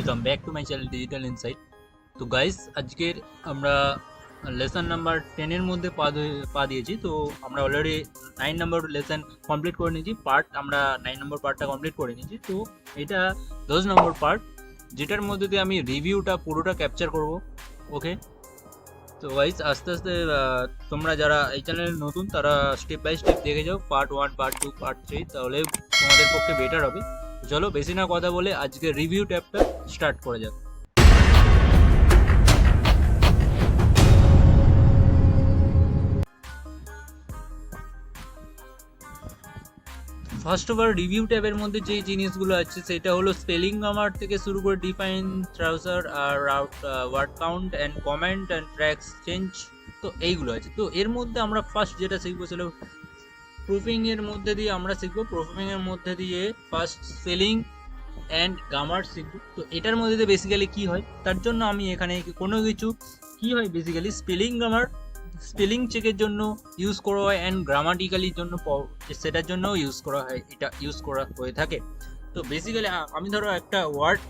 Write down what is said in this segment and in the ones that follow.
Welcome back to my channel digital insight. তো guys, আজকের আমরা লেসন নাম্বার 10 এর মধ্যে পা দিয়েছি। তো আমরা অলরেডি 9 নম্বর লেসন কমপ্লিট করে নিয়েছি। আমরা 9 নম্বর পার্টটা কমপ্লিট করে নিয়েছি। তো এটা 10 নম্বর পার্ট, যেটার মধ্যে দিয়ে আমি রিভিউটা পুরোটা ক্যাপচার করব। ওকে, তো গাইস আস্তে আস্তে তোমরা যারা এই চ্যানেলে নতুন তারা স্টেপ বাই স্টেপ দেখে যাও, পার্ট 1, পার্ট 2, পার্ট 3, তাহলে তোমাদের পক্ষে বেটার হবে। চলো বেশি না কথা বলে আজকে রিভিউ ট্যাবটা স্টার্ট করা যাক। ফার্স্ট অফ অল রিভিউ ট্যাবের মধ্যে যে জিনিসগুলো আছে সেটা হলো স্পেলিং গ্রামার থেকে শুরু করে ডিফাইন, ট্রাউজার আর word count and comment and tracks change, তো এইগুলো আছে। তো এর মধ্যে আমরা ফার্স্ট যেটা শিখবো সেটা প্রুফিং এর মধ্যে দিয়ে আমরা শিখবো। প্রুফিং এর মধ্যে দিয়ে ফার্স্ট স্পেলিং অ্যান্ড গ্রামার শিখবো। তো এটার মধ্যে দিয়ে বেসিক্যালি কি হয়, তার জন্য আমি এখানে কোনো কিছু কি হয় বেসিক্যালি স্পেলিং গ্রামার স্পেলিং চেকের জন্য ইউজ করা হয় অ্যান্ড গ্রামাটিক্যালির জন্য সেটার জন্য ইউজ করা হয়, এটা ইউজ করা হয়ে থাকে। তো বেসিক্যালি আমি ধরো একটা ওয়ার্ড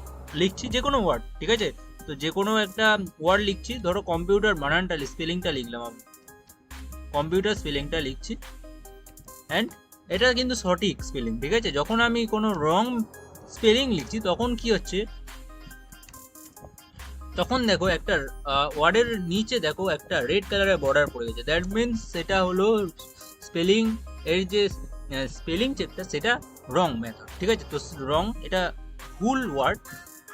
লিখছি, যে কোনো ওয়ার্ড, ঠিক আছে। তো যে কোনো একটা ওয়ার্ড লিখছি, ধরো কম্পিউটার বানানটা স্পেলিংটা লিখলাম, আমি কম্পিউটার স্পেলিংটা লিখছি অ্যান্ড এটা কিন্তু সঠিক স্পেলিং, ঠিক আছে। যখন আমি কোনো রং স্পেলিং লিখছি তখন কি হচ্ছে, তখন দেখো একটা ওয়ার্ডের নিচে দেখো একটা রেড কালারের বর্ডার পড়ে গেছে। দ্যাট মিনস সেটা হলো স্পেলিং এর যে স্পেলিং চেকটা সেটা রং মেথড, ঠিক আছে। তো রং, এটা ভুল ওয়ার্ড।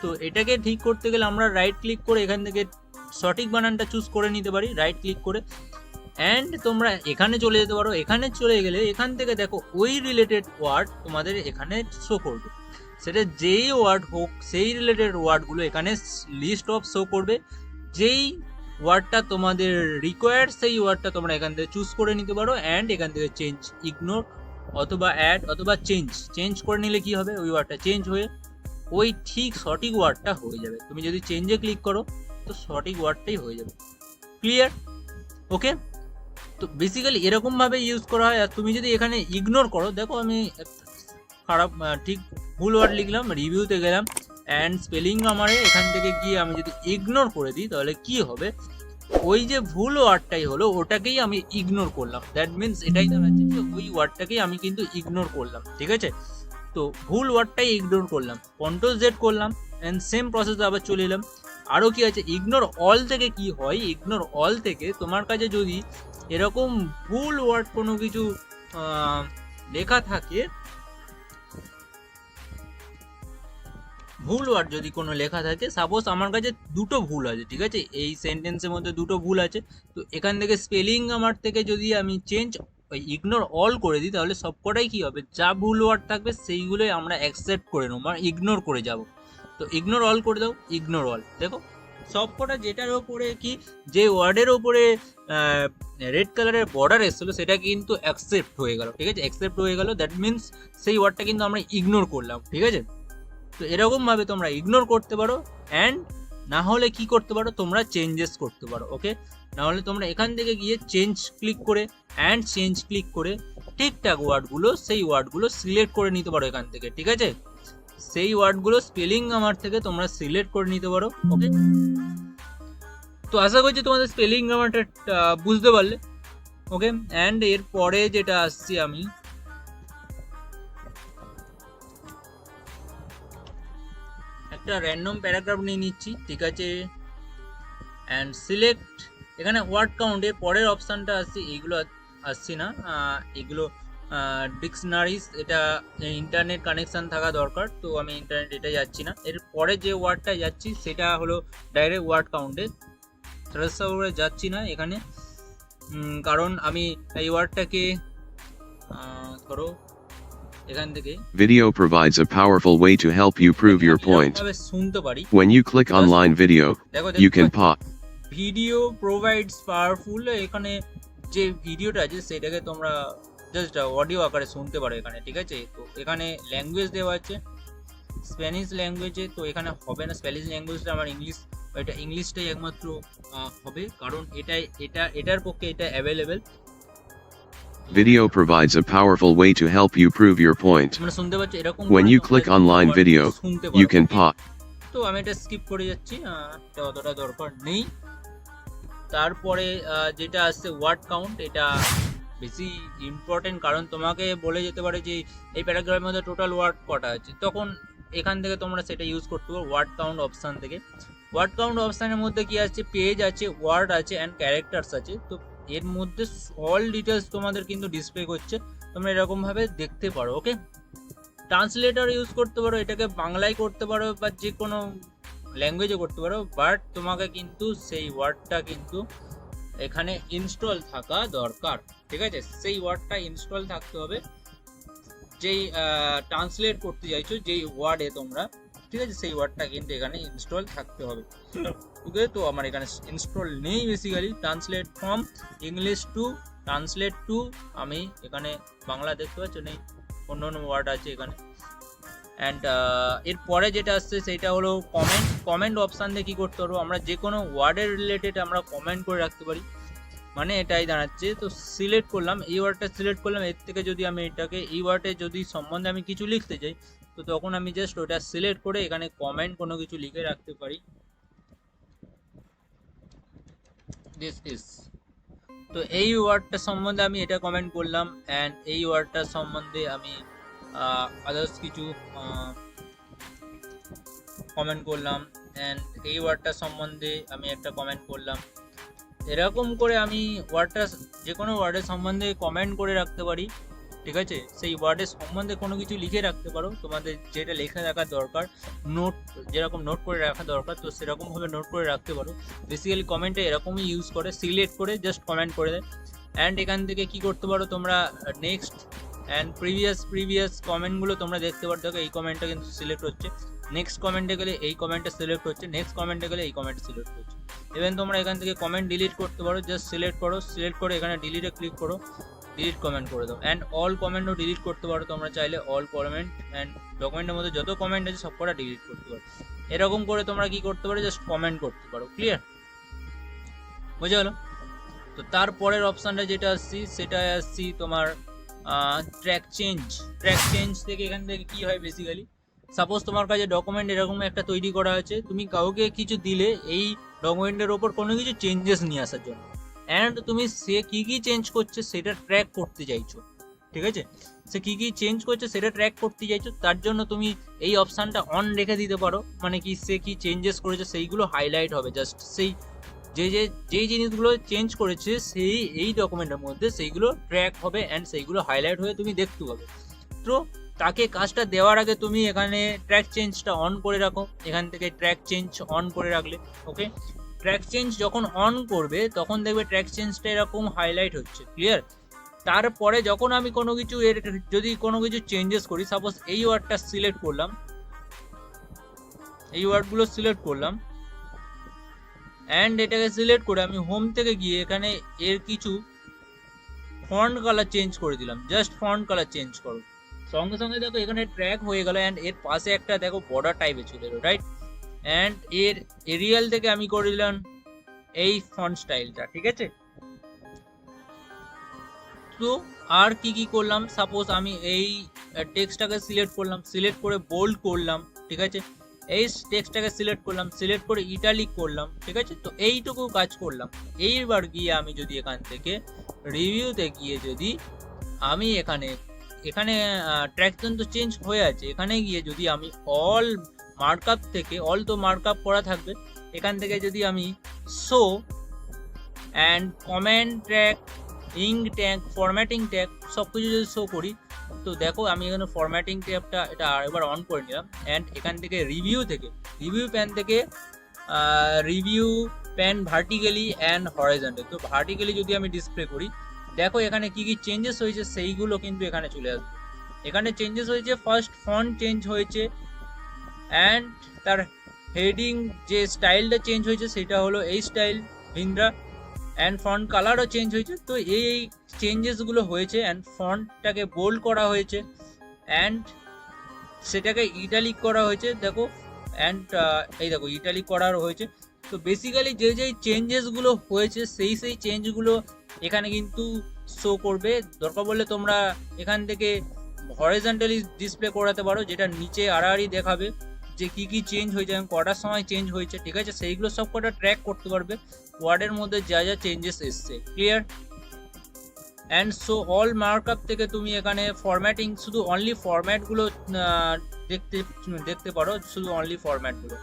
তো এটাকে ঠিক করতে গেলে আমরা রাইট ক্লিক করে এখান থেকে সঠিক বানানটা চুজ করে নিতে পারি, রাইট ক্লিক করে। অ্যান্ড তোমরা এখানে চলে যেতে পারো। এখানে চলে গেলে এখান থেকে দেখো ওই রিলেটেড ওয়ার্ড তোমাদের এখানে শো করবে। সেটা যেই ওয়ার্ড হোক, সেই রিলেটেড ওয়ার্ডগুলো এখানে লিস্ট অফ শো করবে। যেই ওয়ার্ডটা তোমাদের রিকোয়ার্ড সেই ওয়ার্ডটা তোমরা এখান থেকে চুজ করে নিতে পারো অ্যান্ড এখান থেকে চেঞ্জ, ইগনোর অথবা অ্যাড অথবা চেঞ্জ করে নিলে কি হবে, ওই ওয়ার্ডটা চেঞ্জ হয়ে ওই ঠিক সঠিক ওয়ার্ডটা হয়ে যাবে। তুমি যদি চেঞ্জে ক্লিক করো তো সঠিক ওয়ার্ডটাই হয়ে যাবে। ক্লিয়ার? ওকে, তো বেসিক্যালি এরকমভাবে ইউজ করা হয়। আর তুমি যদি এখানে ইগনোর করো, দেখো আমি খারাপ ঠিক ভুল ওয়ার্ড লিখলাম, রিভিউতে গেলাম অ্যান্ড স্পেলিং আমারে এখান থেকে গিয়ে আমি যদি ইগনোর করে দিই তাহলে কি হবে, ওই যে ভুল ওয়ার্ডটাই হলো ওটাকেই আমি ইগনোর করলাম। দ্যাট মিনস এটাই দাঁড়াচ্ছে যে ওই ওয়ার্ডটাকেই আমি কিন্তু ইগনোর করলাম, ঠিক আছে। তো ভুল ওয়ার্ডটাই ইগনোর করলাম, কন্ট্রোল জেড করলাম অ্যান্ড সেম প্রসেসে আবার চলে এলাম। আরও কি আছে, ইগনোর অল থেকে কি হয়, ইগনোর অল থেকে তোমার কাছে যদি এরকম ভুল ওয়ার্ড কোনো কিছু লেখা থাকে, ভুল ওয়ার্ড যদি কোনো লেখা থাকে, সাপোজ আমার কাছে দুটো ভুল আছে, ঠিক আছে, এই সেন্টেন্সের মধ্যে দুটো ভুল আছে। তো এখান থেকে স্পেলিং আমার থেকে যদি আমি ইগনোর অল করে দিই তাহলে সবকটাই কি হবে, যা ভুল ওয়ার্ড থাকবে সেইগুলোই আমরা অ্যাকসেপ্ট করে নেবো, মানে ইগনোর করে যাব। তো ইগনোর অল করে দাও, ইগনোর অল, দেখো সবকটা যেটার ওপরে কি, যে ওয়ার্ডের ওপরে রেড কালারের বর্ডার এসেছিলো সেটা কিন্তু অ্যাকসেপ্ট হয়ে গেল, ঠিক আছে, অ্যাকসেপ্ট হয়ে গেল। দ্যাট মিনস সেই ওয়ার্ডটা কিন্তু আমরা ইগনোর করলাম, ঠিক আছে। তো এরকমভাবে তোমরা ইগনোর করতে পারো অ্যান্ড না হলে কি করতে পারো, তোমরা চেঞ্জেস করতে পারো। ওকে, না হলে তোমরা এখান থেকে গিয়ে চেঞ্জ ক্লিক করে অ্যান্ড চেঞ্জ ক্লিক করে ঠিকঠাক ওয়ার্ডগুলো, সেই ওয়ার্ডগুলো সিলেক্ট করে নিতে পারো এখান থেকে, ঠিক আছে। সেই ওয়ার্ডগুলো স্পেলিং গ্রামার থেকে তোমরা সিলেক্ট করে নিতে পারো। ওকে, তো আশা করছি তোমাদের স্পেলিং গ্রামারটা বুঝতে পারলে। ওকে, অ্যান্ড এর পরে যেটা আসছি, আমি একটা র্যান্ডম প্যারাগ্রাফ নিয়ে নিচ্ছি, ঠিক আছে, অ্যান্ড সিলেক্ট। এখানে ওয়ার্ড কাউন্টের পরের অপশানটা আসছে, এইগুলো আসছি না, এগুলো ডিকশনারিজ, এটা ইন্টারনেট কানেকশান থাকা দরকার। তো আমি ইন্টারনেট এটা যাচ্ছি না। এর পরে যে ওয়ার্ডটা যাচ্ছি সেটা হলো ডাইরেক্ট ওয়ার্ড কাউন্টে, থ্রেশহোল্ডে যাচ্ছি না এখানে, কারণ আমি এই ওয়ার্ডটাকে ধরো এখান থেকে Video provides a powerful way to help you prove your point. শুনতে পারি। When you click online video, you can pause. Video provides powerful, এখানে যে ভিডিওটা আছে সেটাকে তোমরা জাস্ট অডিও আকারে শুনতে পারো এখানে, ঠিক আছে। তো এখানে ল্যাঙ্গুয়েজ দেওয়া আছে স্প্যানিশ ল্যাঙ্গুয়েজে, তো এখানে হবে না স্প্যানিশ ল্যাঙ্গুয়েজটা, আমার ইংলিশ, এটা ইংলিশটাই একমাত্র হবে, কারণ এটার পক্ষে এটা available. Video provides a powerful way to help you prove your point. তোমরা শুনতে পাচ্ছ এরকম, When you click online video, you can pause. তো আমি এটা স্কিপ করে যাচ্ছি, এটা অতটা দরকার নেই। তারপরে যেটা আসছে ওয়ার্ড কাউন্ট, এটা বেশি ইম্পর্টেন্ট, কারণ তোমাকে বলে যেতে পারে যে এই প্যারাগ্রাফের মধ্যে টোটাল ওয়ার্ড কটা আছে, তখন এখান থেকে তোমরা সেটা ইউজ করতে পারো ওয়ার্ড কাউন্ট অপশান থেকে। ওয়ার্ড কাউন্ট অপশানের মধ্যে কি আছে, পেজ আছে, ওয়ার্ড আছে অ্যান্ড ক্যারেক্টার্স আছে। তো এর মধ্যে অল ডিটেলস তোমাদের কিন্তু ডিসপ্লে করছে, তোমরা এরকমভাবে দেখতে পারো। ওকে, ট্রান্সলেটর ইউজ করতে পারো, এটাকে বাংলায় করতে পারো বা যে কোনো ল্যাঙ্গুয়েজে করতে পারো, বাট তোমাকে কিন্তু সেই ওয়ার্ডটা কিন্তু এখানে ইনস্টল থাকা দরকার, ঠিক আছে? সেই ওয়ার্ডটা ইনস্টল থাকতে হবে যেই ট্রান্সলেট করতে চাইছো যেই ওয়ার্ডে তোমরা, ঠিক আছে? সেই ওয়ার্ডটা কিন্তু এখানে ইনস্টল থাকতে হবে। ওকে, তো আমার এখানে ইনস্টল নেই basically. Translate from English to translate to, আমি এখানে বাংলা দেখতে পাচ্ছ নেই, অন্য অন্য ওয়ার্ড আছে এখানে। অ্যান্ড এরপরে যেটা আসছে সেটা হলো কমেন্ট। কমেন্ট অপশান দিয়ে কী করতে পারবো, আমরা যে কোনো ওয়ার্ডের রিলেটেড আমরা কমেন্ট করে রাখতে পারি, মানে এটাই দাঁড়াচ্ছে। তো সিলেক্ট করলাম, এই ওয়ার্ডটা সিলেক্ট করলাম, এর থেকে যদি আমি এটাকে এই ওয়ার্ডে যদি সম্বন্ধে আমি কিছু লিখতে চাই, তো তখন আমি জাস্ট ওটা সিলেক্ট করে এখানে কমেন্ট কোনো কিছু লিখে রাখতে পারি, দিস ইজ। তো এই ওয়ার্ডটা সম্বন্ধে আমি এটা কমেন্ট করলাম, অ্যান্ড এই ওয়ার্ডটা সম্বন্ধে আমি আদার্স কিছু কমেন্ট করলাম, অ্যান্ড এই ওয়ার্ডটা সম্বন্ধে আমি একটা কমেন্ট করলাম। এরকম করে আমি ওয়ার্ডটা যে কোনো ওয়ার্ডের সম্বন্ধে কমেন্ট করে রাখতে পারি, ঠিক আছে? সেই ওয়ার্ডের সম্বন্ধে কোনো কিছু লিখে রাখতে পারো, তোমাদের যেটা লেখা রাখার দরকার, নোট যেরকম নোট করে রাখা দরকার, তো সেরকমভাবে নোট করে রাখতে পারো। বেসিক্যালি কমেন্টে এরকমই ইউজ করে, সিলেক্ট করে জাস্ট কমেন্ট করে দেয়। অ্যান্ড এখান থেকে কি করতে পারো তোমরা, নেক্সট অ্যান্ড প্রিভিয়াস কমেন্টগুলো তোমরা দেখতে পারো। দেখো এই কমেন্টটা কিন্তু সিলেক্ট হচ্ছে, নেক্সট কমেন্টে গেলে এই কমেন্টটা সিলেক্ট হচ্ছে, নেক্সট কমেন্টে গেলে এই কমেন্ট সিলেক্ট হচ্ছে। ইভেন তোমরা এখান থেকে কমেন্ট ডিলিট করতে পারো, জাস্ট সিলেক্ট করো, সিলেক্ট করে এখানে ডিলিটে ক্লিক করো, ডিলিট কমেন্ট করে দাও। অ্যান্ড অল কমেন্টও ডিলিট করতে পারো তোমরা চাইলে, অল কমেন্ট অ্যান্ড ডকুমেন্টের মধ্যে যত কমেন্ট আছে সব কটা ডিলিট করতে পারো। এরকম করে তোমরা কি করতে পারো, জাস্ট কমেন্ট করতে পারো। ক্লিয়ার, বুঝে গেলো? তো তারপরের অপশানটা যেটা আসছি সেটা আসছি তোমার ট্র্যাক চেঞ্জ। ট্র্যাক চেঞ্জ থেকে এখান থেকে কি হয়, বেসিক্যালি সাপোজ তোমার কাছে ডকুমেন্ট এরকম একটা তৈরি করা আছে, তুমি কাউকে কিছু দিলে এই ডকুমেন্টের ওপর কোনো কিছু চেঞ্জেস নিয়ে আসার জন্য, অ্যান্ড তুমি সে কী কী চেঞ্জ করছে সেটা ট্র্যাক করতে চাইছো, ঠিক আছে? সে কী কী চেঞ্জ করছে সেটা ট্র্যাক করতে চাইছো, তার জন্য তুমি এই অপশানটা অন রেখে দিতে পারো। মানে কি, সে কী চেঞ্জেস করেছে সেইগুলো হাইলাইট হবে, জাস্ট সেই যেই জিনিসগুলো চেঞ্জ করেছে সেই এই ডকুমেন্টের মধ্যে সেইগুলো ট্র্যাক হবে অ্যান্ড সেইগুলো হাইলাইট হয়ে তুমি দেখতে পাবে। তো তাকে কাজটা দেওয়ার আগে তুমি এখানে ট্র্যাক চেঞ্জটা অন করে রাখো, এখান থেকে ট্র্যাক চেঞ্জ অন করে রাখলে, ওকে? ট্র্যাক চেঞ্জ যখন অন করবে তখন দেখবে ট্র্যাক চেঞ্জটা এরকম হাইলাইট হচ্ছে। ক্লিয়ার? তারপরে যখন আমি কোনো কিছু যদি কোনো কিছু চেঞ্জেস করি, সাপোজ এই ওয়ার্ডটা সিলেক্ট করলাম, এই ওয়ার্ডগুলো সিলেক্ট করলাম, অ্যান্ড এটাকে সিলেক্ট করে আমি হোম থেকে গিয়ে এখানে এর কিছু ফন্ট কালার চেঞ্জ করে দিলাম, জাস্ট ফন্ট কালার চেঞ্জ করো, সঙ্গে সঙ্গে দেখো এখানে ট্র্যাক হয়ে গেল। অ্যান্ড এর পাশে একটা দেখো বর্ডার টাইপে চলে এলো, রাইট? অ্যান্ড এর এরিয়াল থেকে আমি করে দিলাম এই ফন্ট স্টাইলটা, ঠিক আছে? তো আর কি কি করলাম, সাপোজ আমি এই টেক্সটটাকে সিলেক্ট করলাম, সিলেক্ট করে বোল্ড করলাম, ঠিক আছে? এই টেক্সটটাকে সিলেক্ট করলাম, সিলেক্ট করে ইটালিক করলাম, ঠিক আছে? তো এইটুকু কাজ করলাম। এইবার গিয়ে আমি যদি এখান থেকে রিভিউতে গিয়ে যদি আমি এখানে ট্র্যাকশন তো চেঞ্জ হয়ে আছে, এখানে গিয়ে যদি আমি অল মার্কআপ থেকে, অল তো মার্কআপ করা থাকবে, এখান থেকে যদি আমি show and comment track, ink tag, formatting tag সব কিছু যদি শো করি, তো দেখো আমি এখানে ফরম্যাটিং ট্যাবটা এটা আরেকবার অন করে নিলাম। অ্যান্ড এখান থেকে রিভিউ প্যান থেকে review pan vertically and horizontal, তো ভার্টিক্যালি যদি আমি ডিসপ্লে করি, দেখো এখানে কি কি চেঞ্জেস হয়েছে সেইগুলো কিন্তু এখানে চলে আসবে। এখানে চেঞ্জেস হয়েছে, ফার্স্ট ফন্ট চেঞ্জ হয়েছে, অ্যান্ড তার হেডিং যে স্টাইলটা চেঞ্জ হয়েছে সেটা হলো এই স্টাইল ভিন্দ্রা, অ্যান্ড ফন্ট কালারও চেঞ্জ হয়েছে। তো এই চেঞ্জেসগুলো হয়েছে, অ্যান্ড ফন্টটাকে বোল্ড করা হয়েছে, অ্যান্ড সেটাকে ইটালিক করা হয়েছে, দেখো। অ্যান্ড এই দেখো ইটালিক করা হয়েছে। তো বেসিক্যালি যেই চেঞ্জেসগুলো হয়েছে সেই চেঞ্জগুলো এখানে কিন্তু শো করবে। দরকার বললে তোমরা এখান থেকে হরিজন্টালি ডিসপ্লে করাতে পারো, যেটা নিচে আড়াআড়ি দেখাবে, যে কি কি চেঞ্জ হয়েছে এবং কটার সময় চেঞ্জ হয়েছে, ঠিক আছে, সেইগুলো সব কটা ট্র্যাক করতে পারবে ওয়ার্ডের মধ্যে যা যা চেঞ্জেস এসছে। Clear? And so all markup থেকে তুমি এখানে ফরম্যাটিং শুধু অনলি ফরম্যাটগুলো দেখতে পারো, শুধু অনলি ফরম্যাটগুলো।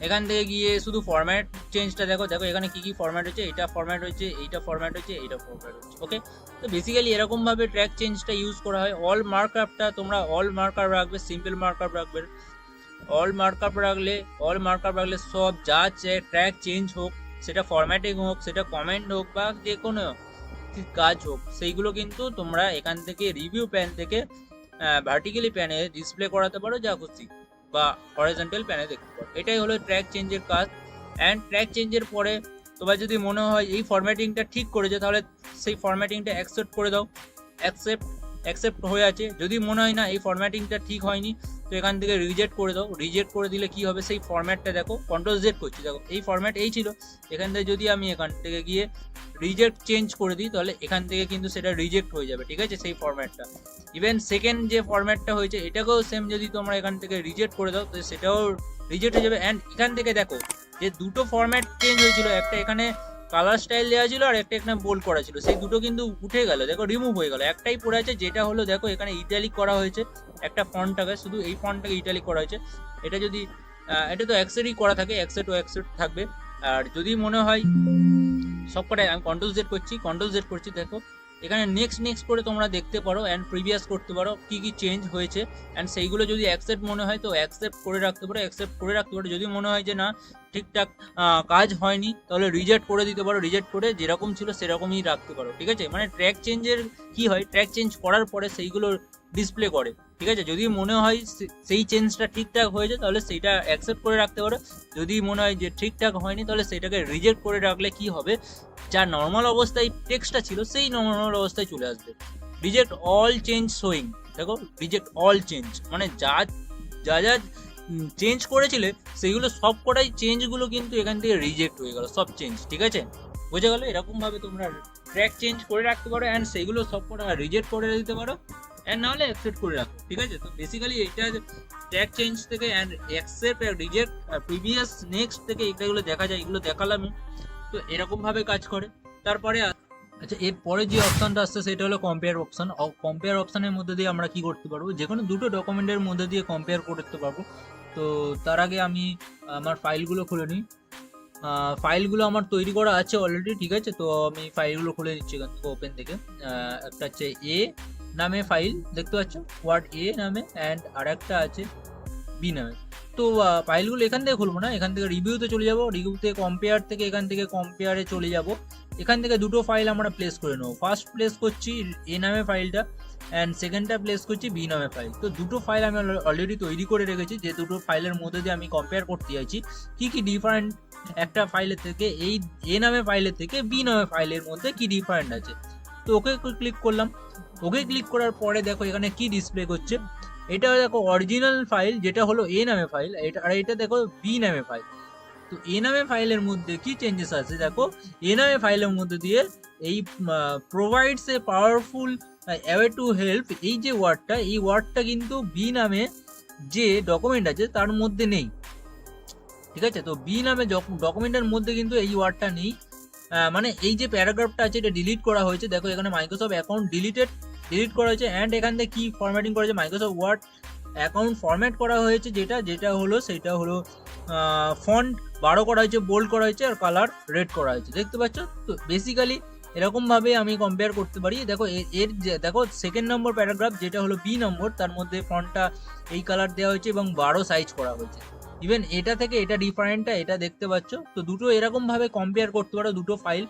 এখান থেকে গিয়ে শুধু ফরম্যাট চেঞ্জটা দেখো, এখানে কি কি ফরম্যাট হচ্ছে, এটা ফরম্যাট হচ্ছে, এইটা ফরম্যাট হচ্ছে, এইটা ফরম্যাট হচ্ছে। ওকে, তো বেসিক্যালি এরকম ভাবে ট্র্যাক চেঞ্জটা ইউজ করা হয়। অল মার্কআপটা তোমরা অল মার্কআপ রাখবে, সিম্পল মার্কআপ রাখবে। অল মার্কআপ রাখলে সব যা ট্র্যাক চেঞ্জ হোক, সেটা ফরম্যাটিং হোক, সেটা কমেন্ট হোক বা যে কোনো কাজ হোক, সেইগুলো কিন্তু তোমরা এখান থেকে রিভিউ প্যান থেকে ভার্টিক্যালি প্যানে ডিসপ্লে করাতে পারো যা খুশি, বা হরিজন্টাল প্যানে দেখতে পারো। এটাই হলো ট্র্যাক চেঞ্জের কাজ। অ্যান্ড ট্র্যাক চেঞ্জের পরে তোমার যদি মনে হয় এই ফরম্যাটিংটা ঠিক করেছে, তাহলে সেই ফরম্যাটিংটা অ্যাকসেপ্ট করে দাও। অ্যাকসেপ্ট হয়ে আছে। যদি মনে হয় না এই ফরম্যাটিংটা ঠিক হয়নি, তো এখান থেকে রিজেক্ট করে দাও। রিজেক্ট করে দিলে কি হবে, সেই ফরম্যাটটা দেখো, কন্ট্রোল জেড করছি, দেখো এই ফরম্যাট এই ছিল, এখান থেকে যদি আমি এখান থেকে গিয়ে রিজেক্ট চেঞ্জ করে দিই, তাহলে এখান থেকে কিন্তু সেটা রিজেক্ট হয়ে যাবে, ঠিক আছে, সেই ফরম্যাটটা। ইভেন সেকেন্ড যে ফরম্যাটটা হয়েছে এটাকেও সেম যদি তোমরা এখান থেকে রিজেক্ট করে দাও, তো সেটাও রিজেক্ট হয়ে যাবে। অ্যান্ড এখান থেকে দেখো যে দুটো ফরম্যাট চেঞ্জ হয়েছিল, একটা এখানে কালার স্টাইল দেওয়া ছিল আর একটা এখানে বোল্ড করা ছিল, সেই দুটো কিন্তু উঠে গেল, দেখো রিমুভ হয়ে গেল। একটাই পড়ে আছে, যেটা হলো দেখো এখানে ইটালিক করা হয়েছে একটা ফন্টটাকে, শুধু এই ফন্টটাকে ইটালিক করা হয়েছে। এটা যদি এটা তো অ্যাকসেটই করা থাকে, অ্যাকসেট থাকবে। আর যদি মনে হয় সবকটাই, আমি কন্ট্রোল জেড করছি, দেখো এখানে নেক্সট করে তোমরা দেখতে পারো অ্যান্ড প্রিভিয়াস করতে পারো কি কি চেঞ্জ হয়েছে। অ্যান্ড সেইগুলো যদি অ্যাকসেপ্ট মনে হয় তো অ্যাকসেপ্ট করে রাখতে পারো। যদি মনে হয় যে না ঠিকঠাক কাজ হয়নি, তাহলে রিজেক্ট করে দিতে পারো। রিজেক্ট করে যেরকম ছিল সেরকমই রাখতে পারো, ঠিক আছে। মানে ট্র্যাক চেঞ্জের কি হয়, ট্র্যাক চেঞ্জ করার পরে সেইগুলো ডিসপ্লে করে, ঠিক আছে। যদি মনে হয় সেই চেঞ্জটা ঠিকঠাক হয়েছে, তাহলে সেইটা অ্যাকসেপ্ট করে রাখতে পারো। যদি মনে হয় যে ঠিকঠাক হয়নি, তাহলে সেটাকে রিজেক্ট করে রাখলে কি হবে, যা নর্মাল অবস্থায় টেক্সটটা ছিল সেই নর্মাল অবস্থায় চলে আসবে। রিজেক্ট অল চেঞ্জ শোয়িং, দেখো রিজেক্ট অল চেঞ্জ মানে যা যা চেঞ্জ করেছিলে সেইগুলো সব কটাই চেঞ্জগুলো কিন্তু এখান থেকে রিজেক্ট হয়ে গেল, সব চেঞ্জ, ঠিক আছে, বোঝা গেল। এরকম ভাবে তোমরা ট্র্যাক চেঞ্জ করে রাখতে পারো অ্যান্ড সেইগুলো সব কটা রিজেক্ট করে দিতে পারো অ্যান্ড নাহলে অ্যাকসেপ্ট করে রাখো, ঠিক আছে। তো বেসিক্যালি এটা ট্র্যাক চেঞ্জ থেকে অ্যান্ড অ্যাকসেপ্ট রিজেক্ট আর প্রিভিয়াস নেক্সট থেকে এগুলো দেখা যায়, এগুলো দেখালামই। তো এরকম ভাবে কাজ করে। তারপরে আচ্ছা, এরপরে যে অপশনটা আসছে সেটা হলো কম্পেয়ার অপশন। কম্পেয়ার অপশনের মধ্যে দিয়ে আমরা কি করতে পারবো, যে কোনো দুটো ডকুমেন্টের মধ্যে দিয়ে কম্পেয়ার করতে পারবো। তো তার আগে আমি আমার ফাইলগুলো খুলে নিই। ফাইলগুলো আমার তৈরি করা আছে অলরেডি, ঠিক আছে। তো আমি ফাইলগুলো খুলে নিচ্ছি এখান থেকে ওপেন থেকে। একটা হচ্ছে এ নামে ফাইল দেখতে পাচ্ছ, ওয়ার্ড এ নামে, অ্যান্ড আর একটা আছে বি নামে। তো ফাইলগুলো এখান থেকে খুলবো না, এখান থেকে রিভিউতে চলে যাবো। রিভিউতে কম্পেয়ার থেকে এখান থেকে কম্পেয়ারে চলে যাব। এখান থেকে দুটো ফাইল আমরা প্লেস করে নেবো। ফার্স্ট প্লেস করছি এ নামে ফাইলটা অ্যান্ড সেকেন্ডটা প্লেস করছি বি নামে ফাইল। তো দুটো ফাইল আমি অলরেডি তৈরি করে রেখেছি, যে দুটো ফাইলের মধ্যে দিয়ে আমি কম্পেয়ার করতে চাইছি কি কি ডিফারেন্ট একটা ফাইলের থেকে, এই এ নামে ফাইলের থেকে বি নামে ফাইলের মধ্যে কি ডিফারেন্ট আছে। তো ওকে ক্লিক করলাম। ওকে ক্লিক করার পরে দেখো এখানে কি ডিসপ্লে করছে, এটা দেখো অরিজিনাল ফাইল যেটা হলো এ নামে ফাইল, আর এটা দেখো বি নামে ফাইল। তো এ নামে ফাইলের মধ্যে কি চেঞ্জেস আছে, দেখো এ নামে ফাইলের মধ্যে দিয়ে এই provides a powerful away to help, এই যে ওয়ার্ডটা, এই ওয়ার্ডটা কিন্তু বি নামে যে ডকুমেন্ট আছে তার মধ্যে নেই, ঠিক আছে। তো বি নামে ডকুমেন্টের মধ্যে কিন্তু এই ওয়ার্ডটা নেই। মানে এই যে প্যারাগ্রাফটা আছে এটা ডিলিট করা হয়েছে, দেখো এখানে মাইক্রোসফট অ্যাকাউন্ট ডিলিট করা হয়েছে। অ্যান্ড এখান থেকে কি ফরম্যাটিং করা হয়েছে, মাইক্রোসফট ওয়ার্ড অ্যাকাউন্ট ফরম্যাট করা হয়েছে, যেটা হলো সেটা হলো ফন্ট 12 করা হয়েছে, বোল্ড করা হয়েছে, আর কালার রেড করা হয়েছে, দেখতে পাচ্ছ। তো বেসিক্যালি এরকম ভাবে আমি কম্পেয়ার করতে পারি। দেখো এর দেখো সেকেন্ড নম্বর প্যারাগ্রাফ যেটা হলো বি নম্বর, তার মধ্যে ফন্টটা এই কালার দেওয়া হয়েছে এবং 12 সাইজ করা হয়েছে। ইভেন এটা থেকে এটা ডিফারেন্টটা এটা দেখতে পাচ্ছ। তো দুটো এরকম ভাবে কম্পেয়ার করতে পারো। দুটো ফাইল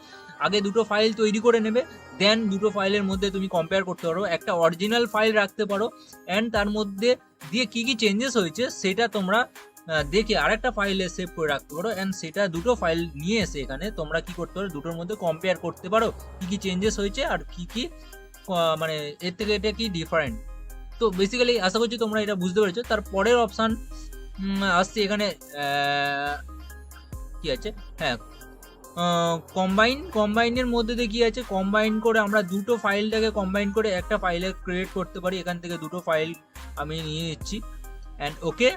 আগে দুটো ফাইল তৈরি করে নেবে, দেন দুটো ফাইলের মধ্যে তুমি কম্পেয়ার করতে পারো। একটা অরিজিনাল ফাইল রাখতে পারো অ্যান্ড তার মধ্যে দিয়ে কি কি চেঞ্জেস হয়েছে সেটা তোমরা দেখে আরেকটা ফাইলে সেভ করে রাখতে পারো। অ্যান্ড সেটা দুটো ফাইল নিয়ে এসে এখানে তোমরা কি করতে পারো, দুটোর মধ্যে কম্পেয়ার করতে পারো কি কি চেঞ্জেস হয়েছে আর কি কি মানে এর থেকে এটা কি ডিফারেন্ট। তো বেসিক্যালি আশা করছি তোমরা এটা বুঝতে পেরেছো। তার পরের অপশান আসছে এখানে কি আছে, হ্যাঁ কম্বাইনের মধ্যে দিয়ে কি আছে, কম্বাইন করে আমরা দুটো ফাইলটাকে কম্বাইন করে একটা ফাইলে ক্রিয়েট করতে পারি। এখান থেকে দুটো ফাইল আমি নিয়ে নিচ্ছি অ্যান্ড ওকে।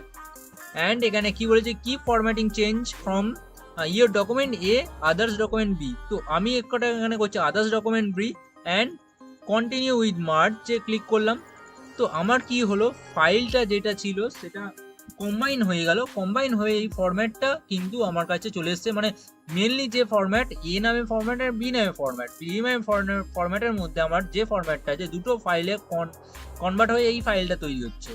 অ্যান্ড এখানে কি বলেছে, কি formatting change from your document A others document B. তো আমি একটা এখানে করছি others document B and continue with merge click করলাম। তো আমার কি হলো, ফাইলটা যেটা ছিল সেটা কম্বাইন হয়ে গেল। কম্বাইন হয়ে এই ফরম্যাটটা কিন্তু আমার কাছে চলে এসছে, মানে মেনলি যে ফরম্যাট এ নামে ফরম্যাট আর বি নামে ফরম্যাট, বি নামে ফরম্যাটের মধ্যে আমার যে ফরম্যাটটা আছে দুটো ফাইলে কনভার্ট হয়ে এই ফাইলটা তৈরি হচ্ছে,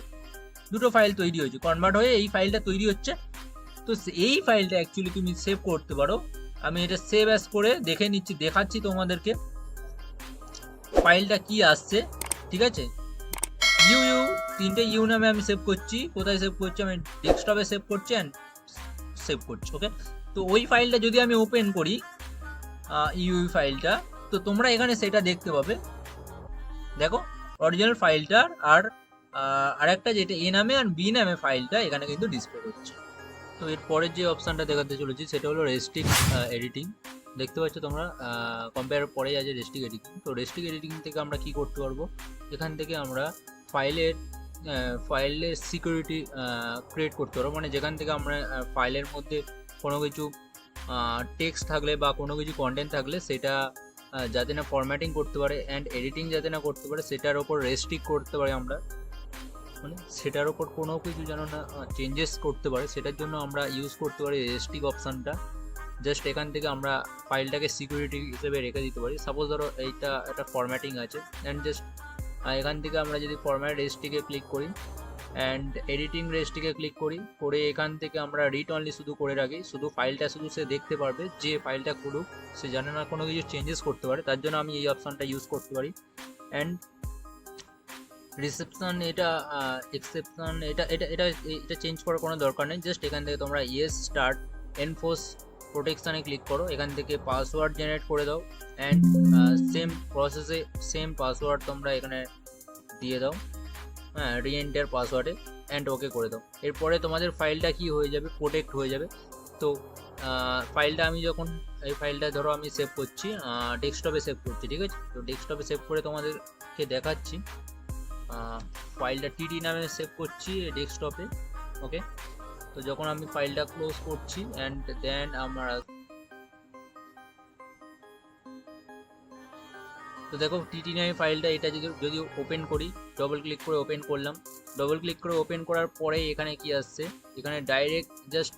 দুটো ফাইল তৈরি হয়েছে, কনভার্ট হয়ে এই ফাইলটা তৈরি হচ্ছে। তো এই ফাইলটা অ্যাকচুয়ালি তুমি সেভ করতে পারো। আমি এটা সেভ অ্যাজ করে দেখে নিচ্ছি, দেখাচ্ছি তোমাদেরকে ফাইলটা কি আসছে, ঠিক আছে। তিনটে ইউ নামে আমি সেভ করছি। কোথায় সেভ করছি, আমি ডেস্কটপে সেভ করছি অ্যান্ড সেভ করছি, ওকে। তো ওই ফাইলটা যদি আমি ওপেন করি ইউ ফাইলটা, তো তোমরা এখানে সেটা দেখতে পাবে। দেখো অরিজিনাল ফাইলটার আর একটা যেটা এ নামে আর বি নামে ফাইলটা এখানে কিন্তু ডিসপ্লে করছে। তো এর পরের যে অপশানটা দেখাতে চলেছি সেটা হলো রেস্ট্রিক্ট এডিটিং। দেখতে পাচ্ছ তোমরা কম্পেয়ার পরে আছে রেস্ট্রিক্ট এডিটিং। তো রেস্ট্রিক্ট এডিটিং থেকে আমরা কি করতে পারবো, এখান থেকে আমরা ফাইলের সিকিউরিটি ক্রিয়েট করতে পারবো। মানে যেখান থেকে আমরা ফাইলের মধ্যে কোনো কিছু টেক্সট থাকলে বা কোনো কিছু কন্টেন্ট থাকলে সেটা যাতে না ফরম্যাটিং করতে পারে অ্যান্ড এডিটিং যাতে না করতে পারে সেটার ওপর রেস্ট্রিক্ট করতে পারি আমরা, মানে সেটার ওপর কোনো কিছু যেন না চেঞ্জেস করতে পারে, সেটার জন্য আমরা ইউজ করতে পারি রেস্ট্রিক্ট অপশানটা। জাস্ট এখান থেকে আমরা ফাইলটাকে সিকিউরিটি হিসেবে রেখে দিতে পারি। সাপোজ ধরো এইটা একটা ফরম্যাটিং আছে অ্যান্ড জাস্ট এখান থেকে আমরা যদি ফরম্যাট রেস্ট্রিক্টে ক্লিক করি অ্যান্ড এডিটিং রেস্ট্রিক্টে ক্লিক করে এখান থেকে আমরা রিড অনলি শুধু করে রাখি, শুধু ফাইলটা শুধু সে দেখতে পারবে, যে ফাইলটা খুলুক সে জানে না কোনো কিছু চেঞ্জেস করতে পারে, তার জন্য আমি এই অপশানটা ইউজ করতে পারি। অ্যান্ড রিসেপশন এটা এক্সেপশন এটা এটা এটা এটা চেঞ্জ করার কোনো দরকার নেই। জাস্ট এখান থেকে তোমরা ইয়েস স্টার্ট এনফোর্স প্রোটেকশানে ক্লিক করো, এখান থেকে পাসওয়ার্ড জেনারেট করে দাও অ্যান্ড সেম প্রসেসে সেম পাসওয়ার্ড তোমরা এখানে দিয়ে দাও, হ্যাঁ, রিএন্টার পাসওয়ার্ডে অ্যান্ড ওকে করে দাও। এরপরে তোমাদের ফাইলটা কি হয়ে যাবে, প্রোটেক্ট হয়ে যাবে। তো ফাইলটা আমি যখন এই ফাইলটা ধরো আমি সেভ করছি ডেস্কটপে সেভ করছি, ঠিক আছে। তো ডেস্কটপে সেভ করে তোমাদেরকে দেখাচ্ছি, ফাইলটা টিটি নামে সেভ করছি ডেস্কটপে, ওকে। তো যখন আমি ফাইলটা ক্লোজ করছি অ্যান্ড দেন আমরা তো দেখো টিটি নামে ফাইলটা এটা যদি ওপেন করি, ডবল ক্লিক করে ওপেন করলাম, ডবল ক্লিক করে ওপেন করার পরে এখানে কি আসছে, এখানে ডাইরেক্ট জাস্ট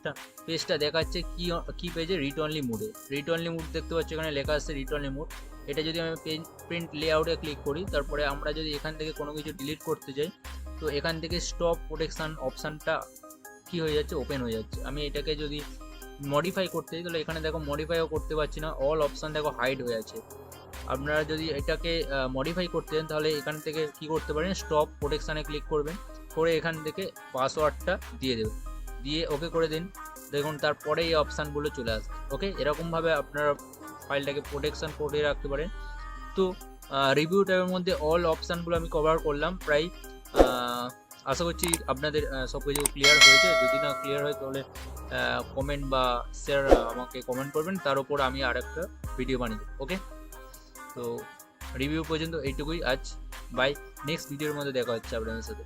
পেজটা দেখাচ্ছে কি পেজে, রিড অনলি মোডে। রিড অনলি মোড দেখতে পাচ্ছি এখানে লেখা আসছে রিড অনলি মোড। এটা যদি আমি প্রিন্ট লেআউটে ক্লিক করি, তারপরে আমরা যদি এখান থেকে কোনো কিছু ডিলিট করতে যাই, তো এখান থেকে স্টপ প্রোটেকশন অপশানটা কি হয়ে যাচ্ছে, ওপেন হয়ে যাচ্ছে। আমি এটাকে যদি মডিফাই করতে যাই তাহলে এখানে দেখো মডিফাইও করতে পারছি না, অল অপশান দেখো হাইড হয়ে আছে। আপনারা যদি এটাকে মডিফাই করতে চান তাহলে এখান থেকে কি করতে পারেন, স্টপ প্রোটেকশানে ক্লিক করবেন, করে এখান থেকে পাসওয়ার্ডটা দিয়ে দেবেন, দিয়ে ওকে করে দিন। দেখুন তারপরে এই অপশানগুলো চলে আসবে, ওকে। এরকমভাবে আপনারা ফাইলটাকে প্রোটেকশান করে রাখতে পারেন। তো রিভিউ ট্যাবের মধ্যে অল অপশানগুলো আমি কভার করলাম প্রায়। আশা করছি আপনাদের সব কিছু ক্লিয়ার হয়েছে। যদি না ক্লিয়ার হয় তাহলে কমেন্ট বা শেয়ার আমাকে কমেন্ট করবেন, তার উপর আমি আরেকটা ভিডিও বানিয়ে দেবো, ওকে। তো রিভিউ পর্যন্ত এইটুকুই আজ, বাই। নেক্সট ভিডিওর মধ্যে দেখা হচ্ছে আপনাদের সাথে।